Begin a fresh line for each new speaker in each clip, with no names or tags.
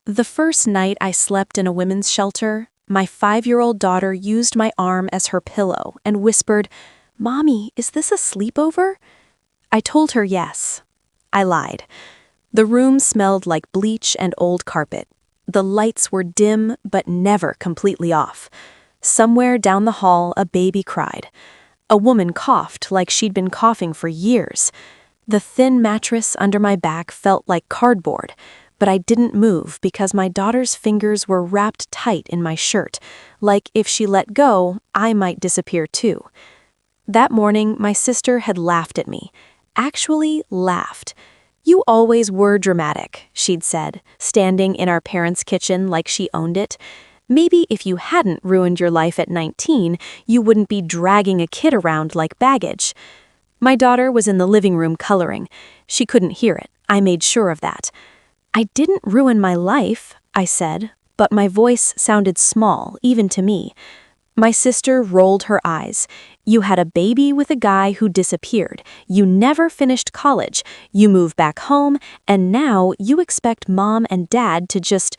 The first night I slept in a women's shelter, my 5-year-old daughter used my arm as her pillow and whispered, "Mommy, is this a sleepover?" I told her yes. I lied. The room smelled like bleach and old carpet. The lights were dim but never completely off. Somewhere down the hall, a baby cried. A woman coughed like she'd been coughing for years. The thin mattress under my back felt like cardboard, but I didn't move because my daughter's fingers were wrapped tight in my shirt, like if she let go, I might disappear too. That morning, my sister had laughed at me. Actually laughed. "You always were dramatic," she'd said, standing in our parents' kitchen like she owned it. "Maybe if you hadn't ruined your life at 19, you wouldn't be dragging a kid around like baggage." My daughter was in the living room coloring. She couldn't hear it. I made sure of that. "I didn't ruin my life," I said, but my voice sounded small, even to me. My sister rolled her eyes. "You had a baby with a guy who disappeared. You never finished college. You moved back home, and now you expect mom and dad to just,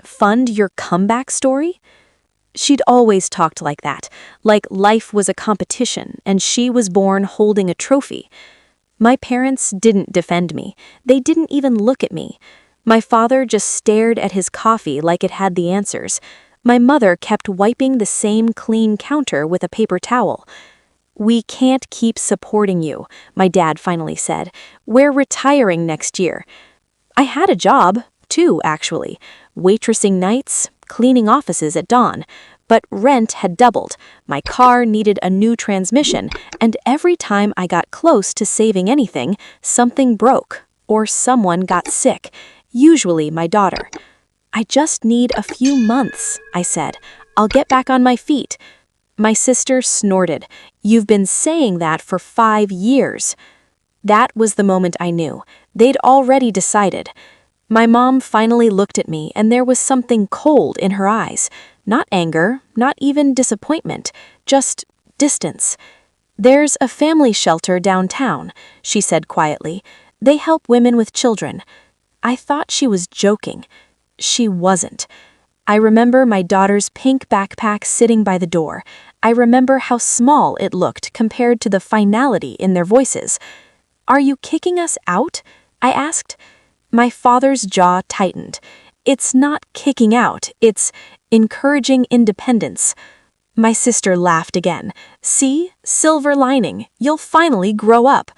fund your comeback story?" She'd always talked like that, like life was a competition and she was born holding a trophy. My parents didn't defend me. They didn't even look at me. My father just stared at his coffee like it had the answers. My mother kept wiping the same clean counter with a paper towel. "We can't keep supporting you," my dad finally said. "We're retiring next year." I had a job, too, actually. Waitressing nights, cleaning offices at dawn. But rent had doubled, my car needed a new transmission, and every time I got close to saving anything, something broke, or someone got sick, usually my daughter. "I just need a few months," I said. "I'll get back on my feet." My sister snorted. "You've been saying that for 5 years. That was the moment I knew. They'd already decided. My mom finally looked at me, and there was something cold in her eyes. Not anger, not even disappointment, just distance. "There's a family shelter downtown," she said quietly. "They help women with children." I thought she was joking. She wasn't. I remember my daughter's pink backpack sitting by the door. I remember how small it looked compared to the finality in their voices. "Are you kicking us out?" I asked. My father's jaw tightened. "It's not kicking out, it's encouraging independence." My sister laughed again. "See? Silver lining. You'll finally grow up."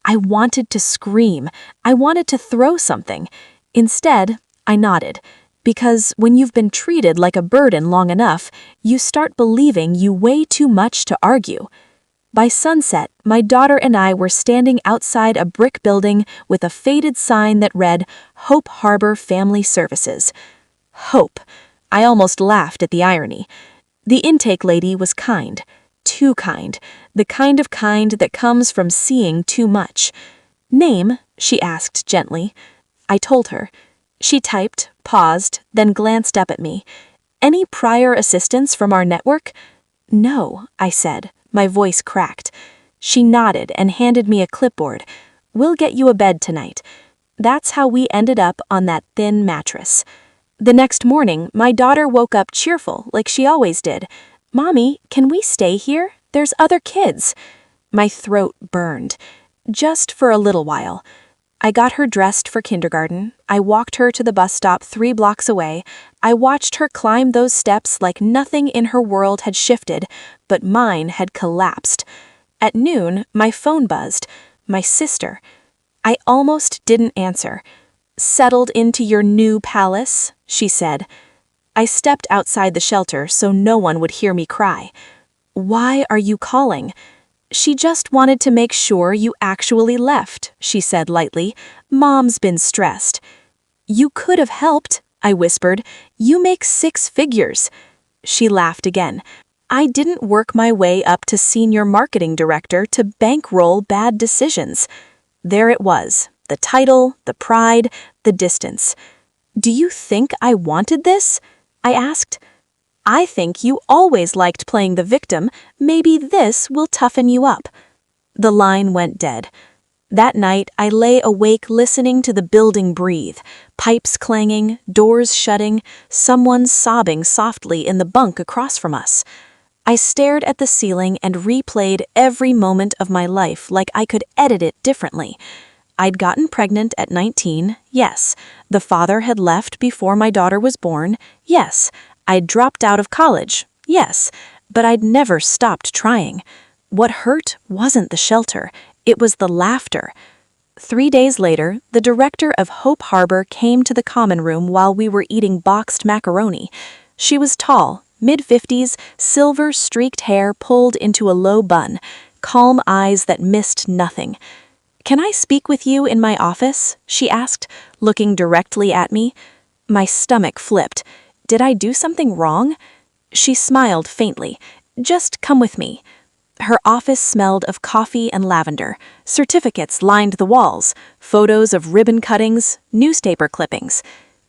I wanted to scream. I wanted to throw something. Instead, I nodded. Because when you've been treated like a burden long enough, you start believing you weigh too much to argue. By sunset, my daughter and I were standing outside a brick building with a faded sign that read, "Hope Harbor Family Services." Hope. I almost laughed at the irony. The intake lady was kind. Too kind. The kind that comes from seeing too much. "Name?" she asked gently. I told her. She typed, paused, then glanced up at me. "Any prior assistance from our network?" "No," I said. My voice cracked. She nodded and handed me a clipboard. "We'll get you a bed tonight." That's how we ended up on that thin mattress. The next morning, my daughter woke up cheerful, like she always did. "Mommy, can we stay here? There's other kids." My throat burned. "Just for a little while." I got her dressed for kindergarten. I walked her to the bus stop 3 blocks away. I watched her climb those steps like nothing in her world had shifted, but mine had collapsed. At noon, my phone buzzed. My sister. I almost didn't answer. "Settled into your new palace?" she said. I stepped outside the shelter so no one would hear me cry. "Why are you calling?" "She just wanted to make sure you actually left," she said lightly. "Mom's been stressed." "You could have helped," I whispered. "You make 6 figures." She laughed again. "I didn't work my way up to senior marketing director to bankroll bad decisions." There it was, the title, the pride, the distance. "Do you think I wanted this?" I asked. "I think you always liked playing the victim. Maybe this will toughen you up." The line went dead. That night, I lay awake listening to the building breathe, Pipes clanging, doors shutting, someone sobbing softly in the bunk across from us. I stared at the ceiling and replayed every moment of my life like I could edit it differently. I'd gotten pregnant at 19, yes. The father had left before my daughter was born, yes. I'd dropped out of college, yes. But I'd never stopped trying. What hurt wasn't the shelter, it was the laughter. 3 days later, the director of Hope Harbor came to the common room while we were eating boxed macaroni. She was tall, mid-50s, silver-streaked hair pulled into a low bun, calm eyes that missed nothing. "Can I speak with you in my office?" she asked, looking directly at me. My stomach flipped. Did I do something wrong? She smiled faintly. "Just come with me." Her office smelled of coffee and lavender. Certificates lined the walls, photos of ribbon cuttings, newspaper clippings.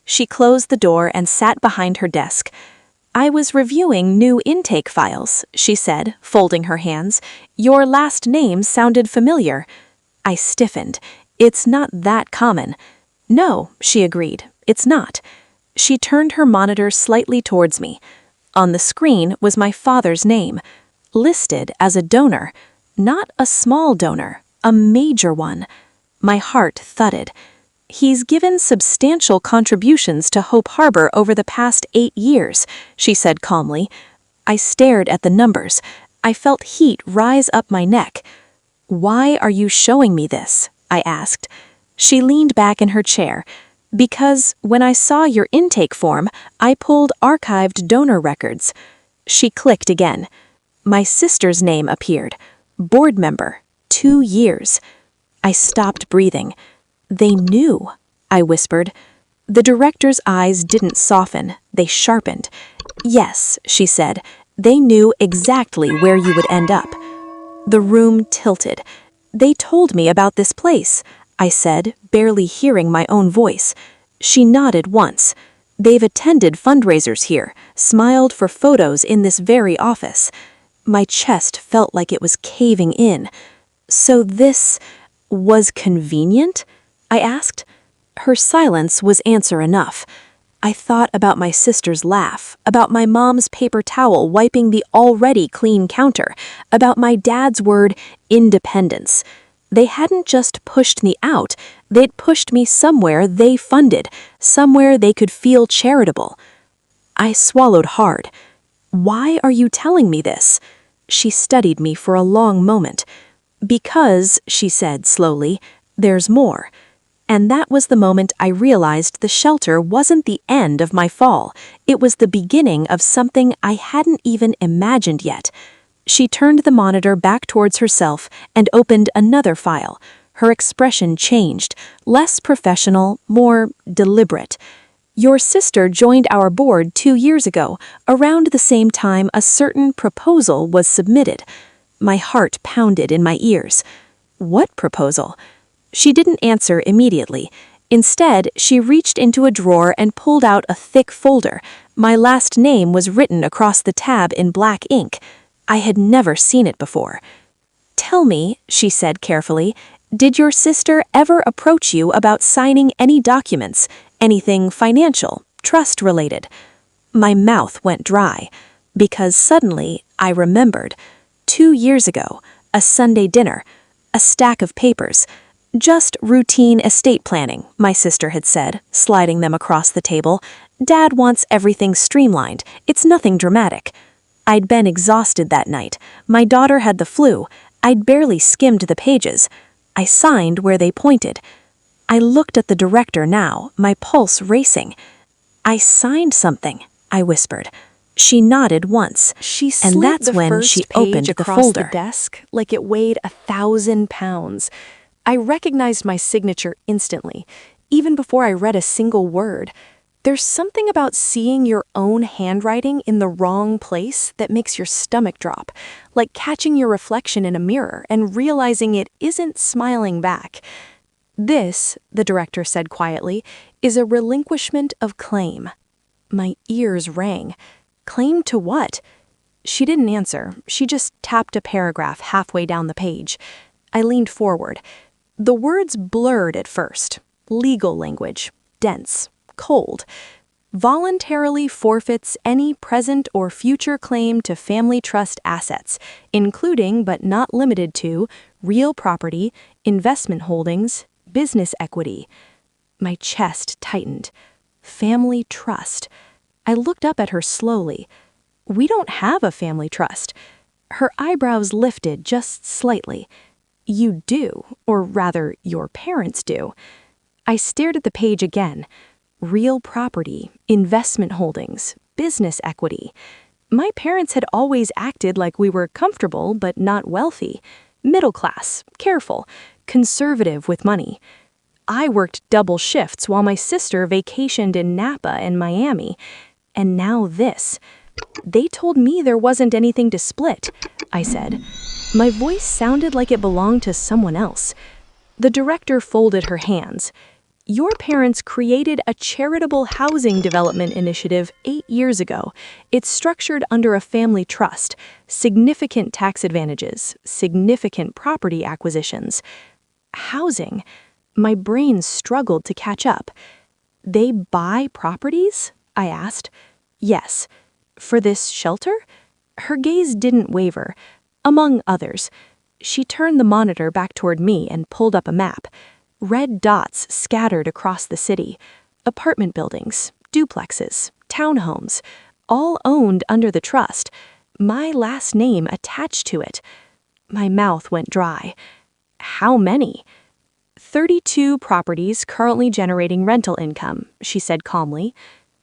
She closed the door and sat behind her desk. "I was reviewing new intake files," she said, folding her hands. "Your last name sounded familiar." I stiffened. "It's not that common." "No," she agreed. "It's not." She turned her monitor slightly towards me. On the screen was my father's name, listed as a donor. Not a small donor, a major one. My heart thudded. "He's given substantial contributions to Hope Harbor over the past 8 years, she said calmly. I stared at the numbers. I felt heat rise up my neck. "Why are you showing me this?" I asked. She leaned back in her chair. "Because when I saw your intake form, I pulled archived donor records." She clicked again. My sister's name appeared. Board member, 2 years. I stopped breathing. "They knew," I whispered. The director's eyes didn't soften, they sharpened. "Yes," she said, "they knew exactly where you would end up." The room tilted. "They told me about this place," I said, barely hearing my own voice. She nodded once. "They've attended fundraisers here, smiled for photos in this very office." My chest felt like it was caving in. "So this was convenient?" I asked. Her silence was answer enough. I thought about my sister's laugh, about my mom's paper towel wiping the already clean counter, about my dad's word, independence. They hadn't just pushed me out, they'd pushed me somewhere they funded, somewhere they could feel charitable. I swallowed hard. "Why are you telling me this?" She studied me for a long moment. "Because," she said slowly, "there's more." And that was the moment I realized the shelter wasn't the end of my fall. It was the beginning of something I hadn't even imagined yet. She turned the monitor back towards herself and opened another file. Her expression changed, less professional, more deliberate. "Your sister joined our board 2 years ago, around the same time a certain proposal was submitted." My heart pounded in my ears. "What proposal?" She didn't answer immediately. Instead, she reached into a drawer and pulled out a thick folder. My last name was written across the tab in black ink. I had never seen it before. "Tell me," she said carefully, "did your sister ever approach you about signing any documents, anything financial, trust-related?" My mouth went dry, because suddenly I remembered. 2 years ago, a Sunday dinner, a stack of papers. "Just routine estate planning," my sister had said, sliding them across the table. "Dad wants everything streamlined. It's nothing dramatic." I'd been exhausted that night. My daughter had the flu. I'd barely skimmed the pages. I signed where they pointed. I looked at the director now, my pulse racing. "I signed something," I whispered. She nodded once, and that's when she opened the folder. The desk like it weighed 1,000 pounds. I recognized my signature instantly, even before I read a single word. There's something about seeing your own handwriting in the wrong place that makes your stomach drop, like catching your reflection in a mirror and realizing it isn't smiling back. "This," the director said quietly, "is a relinquishment of claim." My ears rang. Claim to what? She didn't answer. She just tapped a paragraph halfway down the page. I leaned forward. The words blurred at first. Legal language. dense, cold. Voluntarily forfeits any present or future claim to family trust assets, including but not limited to real property, investment holdings, business equity. My chest tightened. Family trust. I looked up at her slowly. We don't have a family trust. Her eyebrows lifted just slightly. You do, or rather, your parents do. I stared at the page again. Real property, investment holdings, business equity. My parents had always acted like we were comfortable but not wealthy, middle class, careful, conservative with money. I worked double shifts while my sister vacationed in Napa and Miami. And now this. They told me there wasn't anything to split, I said. My voice sounded like it belonged to someone else. The director folded her hands. Your parents created a charitable housing development initiative 8 years ago. It's structured under a family trust, significant tax advantages, significant property acquisitions. Housing. My brain struggled to catch up. They buy properties? I asked. Yes. For this shelter? Her gaze didn't waver. Among others. She turned the monitor back toward me and pulled up a map. Red dots scattered across the city. Apartment buildings, duplexes, townhomes, all owned under the trust. My last name attached to it. My mouth went dry. How many? 32 properties currently generating rental income, she said calmly.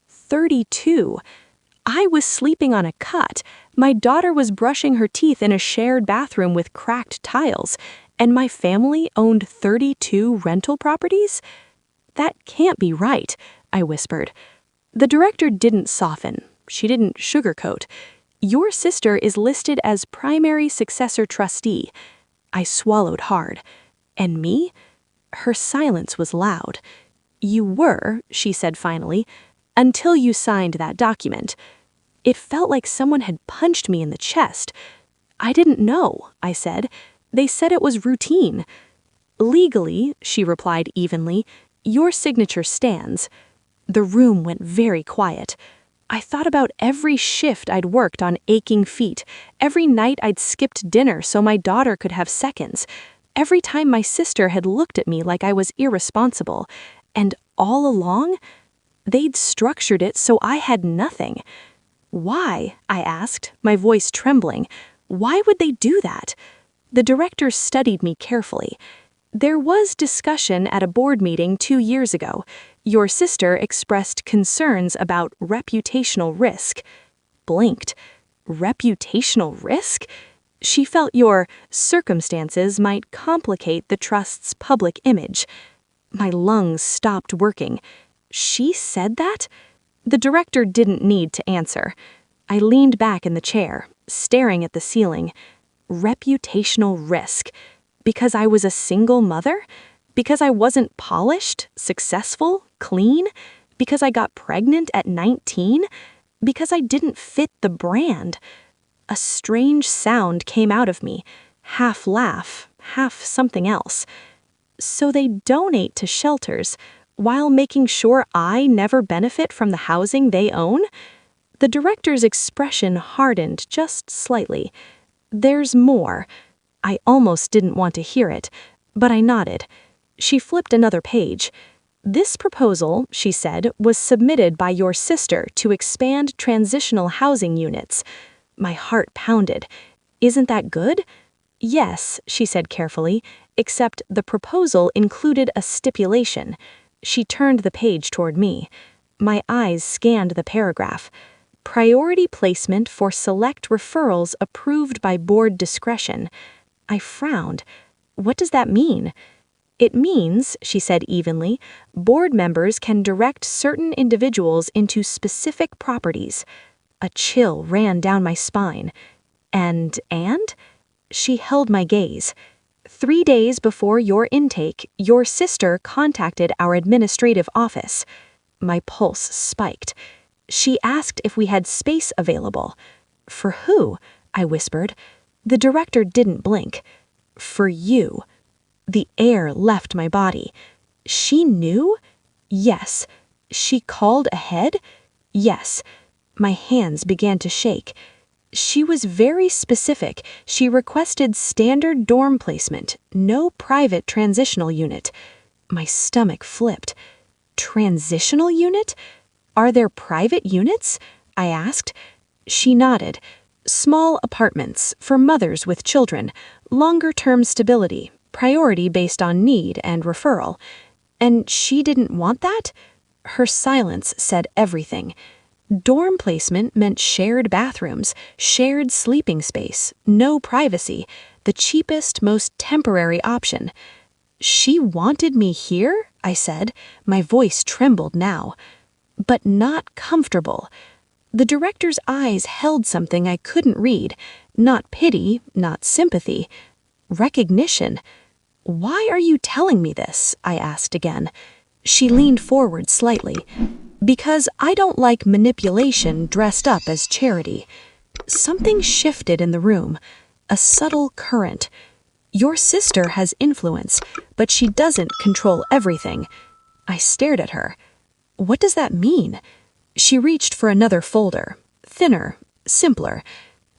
32. I was sleeping on a cot. My daughter was brushing her teeth in a shared bathroom with cracked tiles. And my family owned 32 rental properties? That can't be right, I whispered. The director didn't soften. She didn't sugarcoat. Your sister is listed as primary successor trustee. I swallowed hard. And me? Her silence was loud. You were, she said finally, until you signed that document. It felt like someone had punched me in the chest. I didn't know, I said. They said it was routine. Legally, she replied evenly, your signature stands. The room went very quiet. I thought about every shift I'd worked on aching feet, every night I'd skipped dinner so my daughter could have seconds, every time my sister had looked at me like I was irresponsible. And all along, they'd structured it so I had nothing. Why? I asked, my voice trembling. Why would they do that? The director studied me carefully. There was discussion at a board meeting 2 years ago. Your sister expressed concerns about reputational risk. Blinked. Reputational risk? She felt your circumstances might complicate the trust's public image. My lungs stopped working. She said that? The director didn't need to answer. I leaned back in the chair, staring at the ceiling. Reputational risk. Because I was a single mother? Because I wasn't polished, successful, clean? Because I got pregnant at 19? Because I didn't fit the brand? A strange sound came out of me, half laugh, half something else. So they donate to shelters, while making sure I never benefit from the housing they own? The director's expression hardened just slightly. There's more. I almost didn't want to hear it, but I nodded. She flipped another page. This proposal, she said, was submitted by your sister to expand transitional housing units. My heart pounded. Isn't that good? Yes, she said carefully, except the proposal included a stipulation. She turned the page toward me. My eyes scanned the paragraph. Priority placement for select referrals approved by board discretion. I frowned. What does that mean? It means, she said evenly, board members can direct certain individuals into specific properties. A chill ran down my spine. And? She held my gaze. 3 days before your intake, your sister contacted our administrative office. My pulse spiked. She asked if we had space available. For who? I whispered. The director didn't blink. For you. The air left my body. She knew? Yes. She called ahead? Yes. My hands began to shake. She was very specific. She requested standard dorm placement, no private transitional unit. My stomach flipped. Transitional unit? Are there private units? I asked. She nodded. Small apartments for mothers with children, longer-term stability, priority based on need and referral. And she didn't want that? Her silence said everything. Dorm placement meant shared bathrooms, shared sleeping space, no privacy, the cheapest, most temporary option. She wanted me here, I said. My voice trembled now. But not comfortable. The director's eyes held something I couldn't read. Not pity, not sympathy. Recognition. Why are you telling me this? I asked again. She leaned forward slightly. Because I don't like manipulation dressed up as charity. Something shifted in the room. A subtle current. Your sister has influence, but she doesn't control everything. I stared at her. What does that mean? She reached for another folder. Thinner, simpler.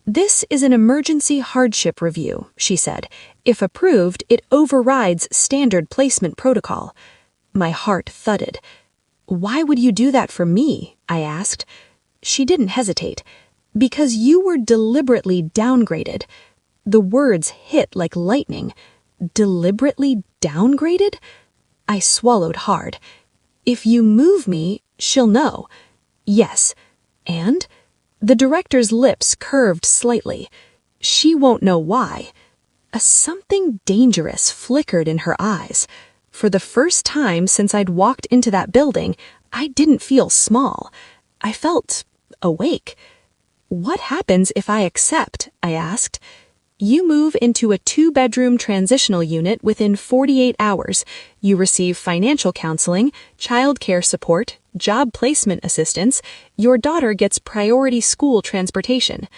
This is an emergency hardship review, she said. If approved, it overrides standard placement protocol. My heart thudded. Why would you do that for me? I asked. She didn't hesitate. Because you were deliberately downgraded. The words hit like lightning. Deliberately downgraded? I swallowed hard. If you move me, she'll know. Yes. And? The director's lips curved slightly. She won't know why. A something dangerous flickered in her eyes. For the first time since I'd walked into that building, I didn't feel small. I felt awake. What happens if I accept? I asked. You move into a 2-bedroom transitional unit within 48 hours. You receive financial counseling, child care support, job placement assistance. Your daughter gets priority school transportation.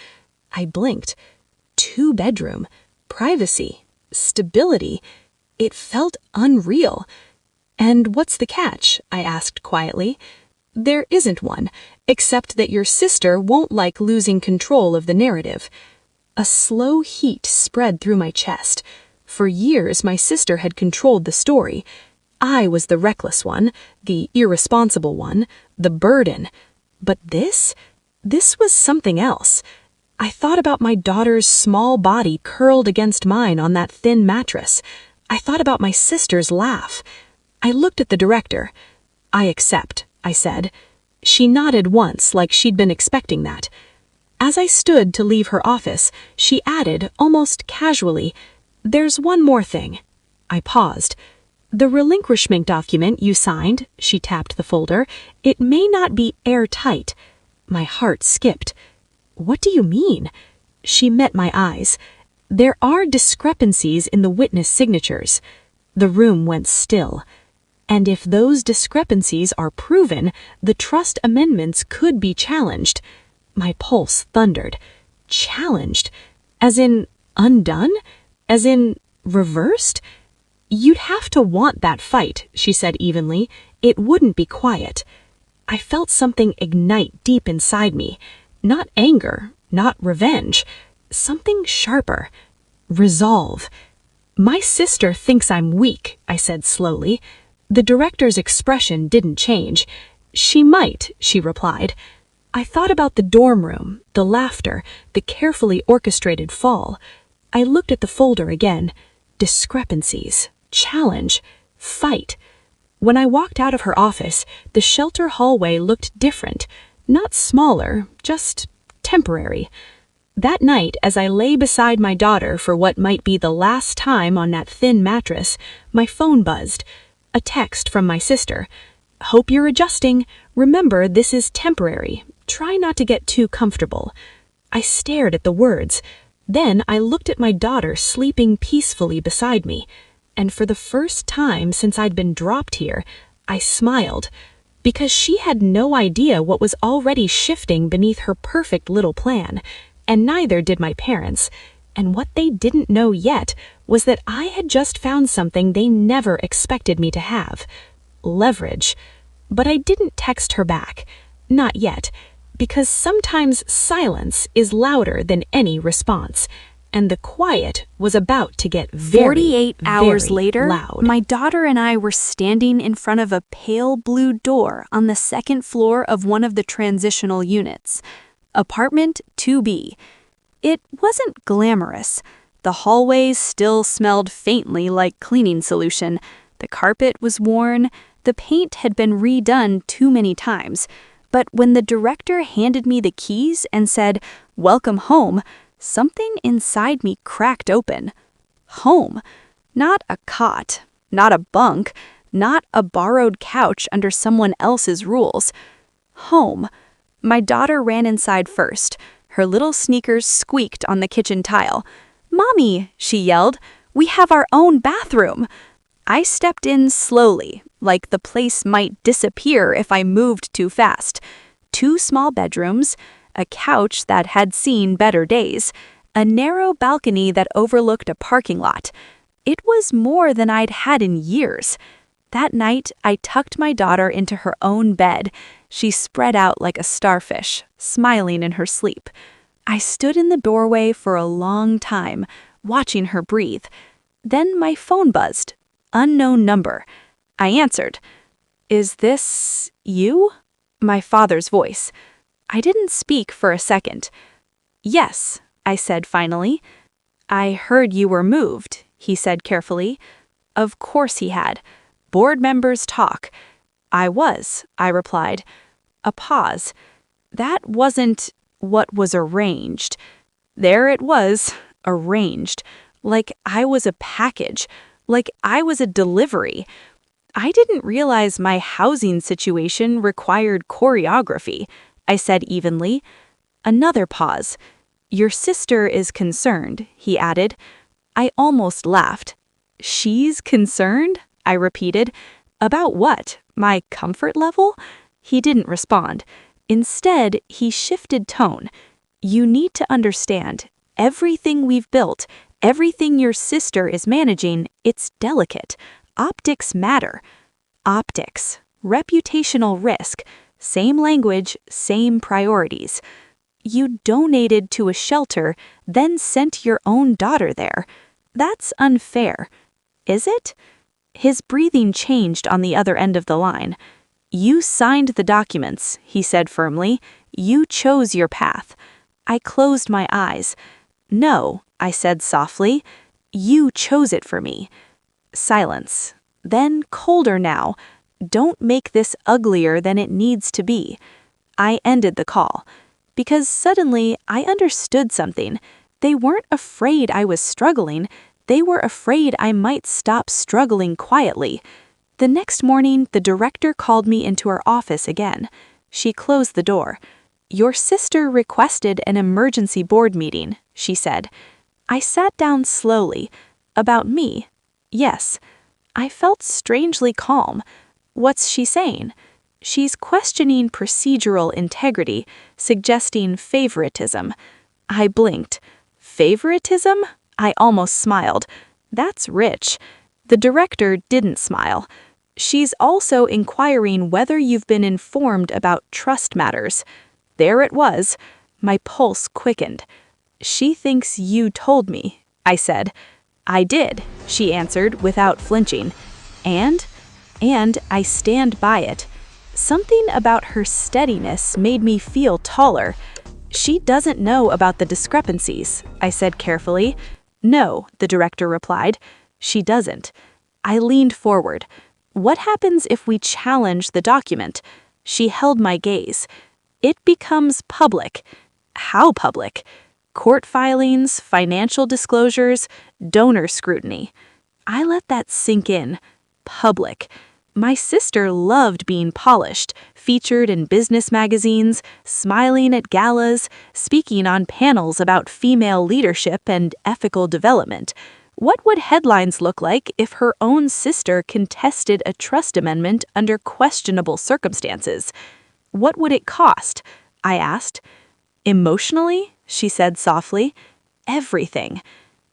I blinked. 2-bedroom. Privacy. Stability. It felt unreal. And what's the catch? I asked quietly. There isn't one, except that your sister won't like losing control of the narrative. A slow heat spread through my chest. For years, my sister had controlled the story. I was the reckless one, the irresponsible one, the burden. But this was something else. I thought about my daughter's small body curled against mine on that thin mattress. I thought about my sister's laugh. I looked at the director. I accept, I said. She nodded once like she'd been expecting that. As I stood to leave her office, she added, almost casually, There's one more thing. I paused. The relinquishment document you signed, she tapped the folder, it may not be airtight. My heart skipped. What do you mean? She met my eyes. There are discrepancies in the witness signatures. The room went still. And if those discrepancies are proven, the trust amendments could be challenged. My pulse thundered. Challenged? As in undone? As in reversed? You'd have to want that fight, she said evenly. It wouldn't be quiet. I felt something ignite deep inside me. Not anger, not revenge. Something sharper. Resolve. My sister thinks I'm weak, I said slowly. The director's expression didn't change. She might, she replied. I thought about the dorm room, the laughter, the carefully orchestrated fall. I looked at the folder again. Discrepancies, challenge, fight. When I walked out of her office, the shelter hallway looked different. Not smaller, just temporary. That night, as I lay beside my daughter for what might be the last time on that thin mattress, my phone buzzed. A text from my sister. Hope you're adjusting. Remember, this is temporary. Try not to get too comfortable. I stared at the words. Then I looked at my daughter sleeping peacefully beside me. And for the first time since I'd been dropped here, I smiled. Because she had no idea what was already shifting beneath her perfect little plan. And neither did my parents. And what they didn't know yet was that I had just found something they never expected me to have. Leverage.
But I didn't text her back. Not yet, because sometimes silence is louder than any response, and the quiet was about to get very,
48 hours
very
later,
loud.
my daughter and I were standing in front of a pale blue door on the second floor of one of the transitional units. Apartment 2B. It wasn't glamorous. The hallways still smelled faintly like cleaning solution. The carpet was worn. The paint had been redone too many times. But when the director handed me the keys and said, "Welcome home," something inside me cracked open. Home. Not a cot. Not a bunk. Not a borrowed couch under someone else's rules. Home. My daughter ran inside first. Her little sneakers squeaked on the kitchen tile. "Mommy," she yelled, "we have our own bathroom." I stepped in slowly, like the place might disappear if I moved too fast. 2 small bedrooms, a couch that had seen better days, a narrow balcony that overlooked a parking lot. It was more than I'd had in years. That night, I tucked my daughter into her own bed. She spread out like a starfish, smiling in her sleep. I stood in the doorway for a long time, watching her breathe. Then my phone buzzed. Unknown number. I answered. "Is this you?" My father's voice. I didn't speak for a second. "Yes," I said finally. "I heard you were moved," he said carefully. Of course he had. Board members talk. "I was," I replied. A pause. That wasn't what was arranged. There it was, arranged. Like I was a package. Like I was a delivery. I didn't realize my housing situation required choreography, I said evenly. Another pause. "Your sister is concerned," he added. I almost laughed. "She's concerned?" I repeated. "About what? My comfort level?" He didn't respond. Instead, he shifted tone. "You need to understand, everything we've built, everything your sister is managing, it's delicate. Optics matter." Optics. Reputational risk. Same language, same priorities. "You donated to a shelter, then sent your own daughter there. That's unfair." Is it? His breathing changed on the other end of the line. "You signed the documents," he said firmly. "You chose your path." I closed my eyes. "No," I said softly. "You chose it for me." Silence. Then colder now. "Don't make this uglier than it needs to be." I ended the call. Because suddenly I understood something. They weren't afraid I was struggling. They were afraid I might stop struggling quietly. The next morning, the director called me into her office again. She closed the door. "Your sister requested an emergency board meeting," she said. I sat down slowly. "About me?" "Yes." I felt strangely calm. "What's she saying?" "She's questioning procedural integrity, suggesting favoritism." I blinked. Favoritism? I almost smiled. That's rich. The director didn't smile. "She's also inquiring whether you've been informed about trust matters." There it was. My pulse quickened. "She thinks you told me," I said. "I did," she answered without flinching. And I stand by it. Something about her steadiness made me feel taller. "She doesn't know about the discrepancies," I said carefully. "No," the director replied. "She doesn't." I leaned forward. "What happens if we challenge the document?" She held my gaze. "It becomes public." "How public?" "Court filings, financial disclosures, donor scrutiny." I let that sink in. Public. My sister loved being polished, featured in business magazines, smiling at galas, speaking on panels about female leadership and ethical development. What would headlines look like if her own sister contested a trust amendment under questionable circumstances? "What would it cost?" I asked. "Emotionally," she said softly. "Everything."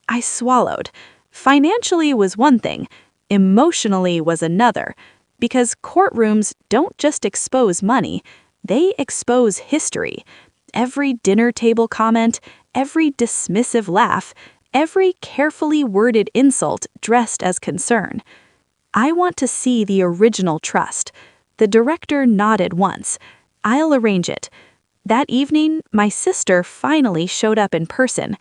I swallowed. Financially was one thing. Emotionally was another. Because courtrooms don't just expose money, they expose history. Every dinner table comment, every dismissive laugh, every carefully worded insult dressed as concern. I want to see the original trust. The director nodded once. I'll arrange it. That evening, my sister finally showed up in person.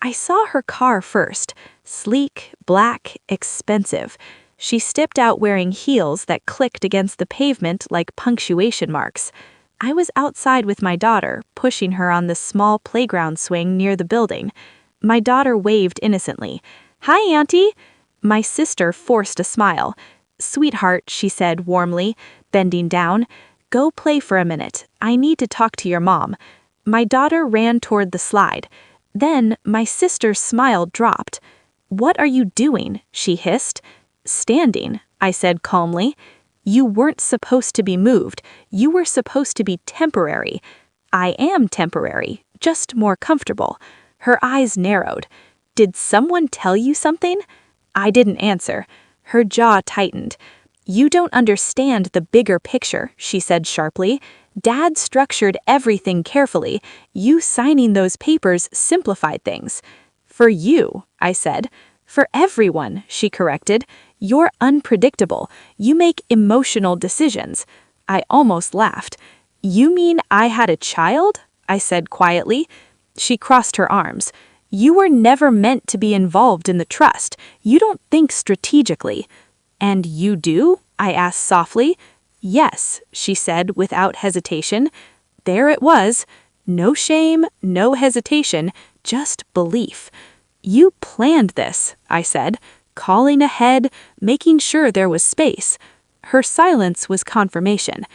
I saw her car first. Sleek, black, expensive. She stepped out wearing heels that clicked against the pavement like punctuation marks. I was outside with my daughter, pushing her on the small playground swing near the building. My daughter waved innocently. "Hi, Auntie." My sister forced a smile. "Sweetheart," she said warmly, bending down. "Go play for a minute. I need to talk to your mom." My daughter ran toward the slide. Then my sister's smile dropped. "What are you doing?" she hissed. "Standing," I said calmly. "You weren't supposed to be moved. You were supposed to be temporary." "I am temporary, just more comfortable." Her eyes narrowed. "Did someone tell you something?" I didn't answer. Her jaw tightened. "You don't understand the bigger picture," she said sharply. "Dad structured everything carefully. You signing those papers simplified things." "For you," I said. "For everyone," she corrected. "You're unpredictable. You make emotional decisions." I almost laughed. "You mean I had a child?" I said quietly. She crossed her arms. "You were never meant to be involved in the trust. You don't think strategically." "And you do?" I asked softly. "Yes," she said without hesitation. There it was. No shame, no hesitation, just belief. "You planned this," I said, calling ahead, making sure there was space. Her silence was confirmation.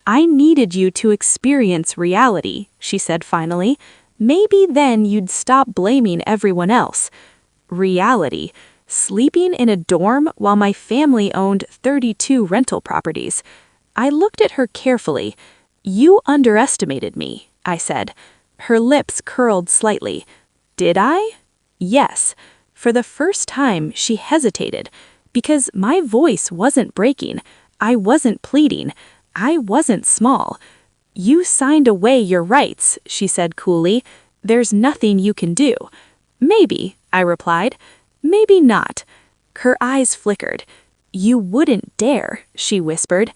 "I needed you to experience reality," she said finally. "Maybe then you'd stop blaming everyone else." Reality. Sleeping in a dorm while my family owned 32 rental properties. I looked at her carefully. "You underestimated me," I said. Her lips curled slightly. "Did I?" "Yes." For the first time, she hesitated. Because my voice wasn't breaking. I wasn't pleading. I wasn't small. "You signed away your rights," she said coolly. "There's nothing you can do." "Maybe," I replied. "Maybe not." Her eyes flickered. "You wouldn't dare," she whispered.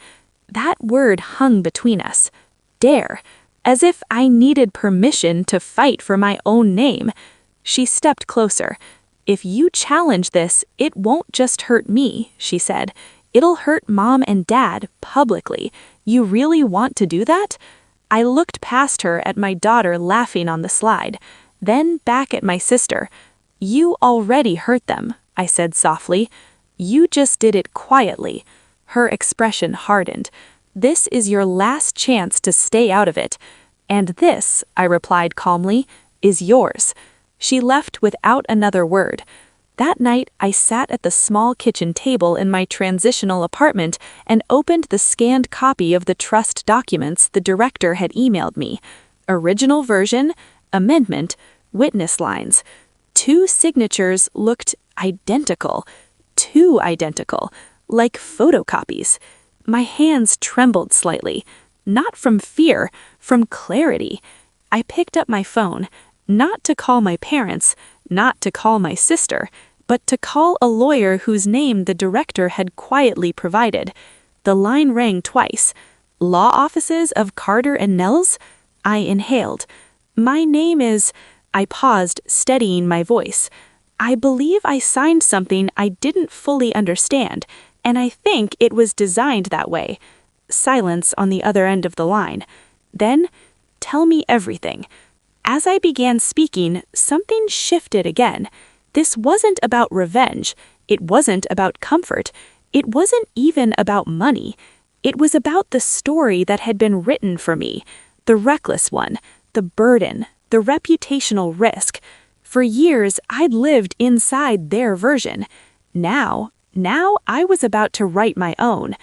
That word hung between us. Dare. As if I needed permission to fight for my own name. She stepped closer. "If you challenge this, it won't just hurt me," she said. "It'll hurt Mom and Dad publicly. You really want to do that?" I looked past her at my daughter laughing on the slide, then back at my sister. "You already hurt them," I said softly. "You just did it quietly." Her expression hardened. "This is your last chance to stay out of it." "And this," I replied calmly, "is yours." She left without another word. That night, I sat at the small kitchen table in my transitional apartment and opened the scanned copy of the trust documents the director had emailed me. Original version, amendment, witness lines. 2 signatures looked identical. Too identical. Like photocopies. My hands trembled slightly. Not from fear, from clarity. I picked up my phone. Not to call my parents, not to call my sister, but to call a lawyer whose name the director had quietly provided. The line rang twice. "Law offices of Carter and Nels?" I inhaled. "My name is—" I paused, steadying my voice. "I believe I signed something I didn't fully understand, and I think it was designed that way." Silence on the other end of the line. Then, "Tell me everything." As I began speaking, something shifted again. This wasn't about revenge. It wasn't about comfort. It wasn't even about money. It was about the story that had been written for me. The reckless one, the burden, the reputational risk. For years, I'd lived inside their version. Now I was about to write my own.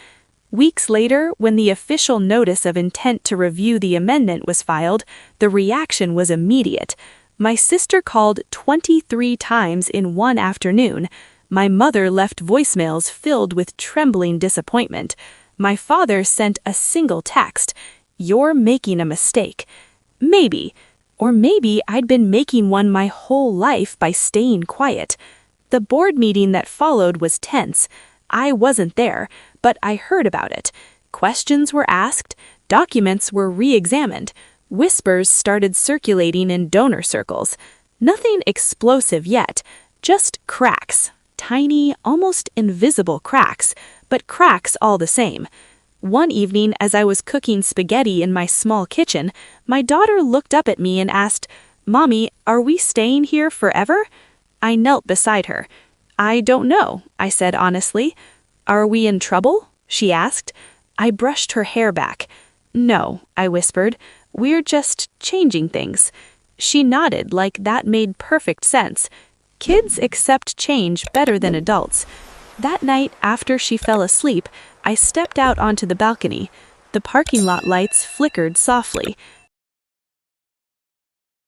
Weeks later, when the official notice of intent to review the amendment was filed, the reaction was immediate. My sister called 23 times in one afternoon. My mother left voicemails filled with trembling disappointment. My father sent a single text, "You're making a mistake." Maybe. Or maybe I'd been making one my whole life by staying quiet. The board meeting that followed was tense. I wasn't there, but I heard about it. Questions were asked, documents were re-examined, whispers started circulating in donor circles. Nothing explosive yet, just cracks. Tiny, almost invisible cracks, but cracks all the same. One evening, as I was cooking spaghetti in my small kitchen, my daughter looked up at me and asked, "Mommy, are we staying here forever?" I knelt beside her. "I don't know," I said honestly. "Are we in trouble?" she asked. I brushed her hair back. "No," I whispered. "We're just changing things." She nodded like that made perfect sense. Kids accept change better than adults. That night, after she fell asleep, I stepped out onto the balcony. The parking lot lights flickered softly.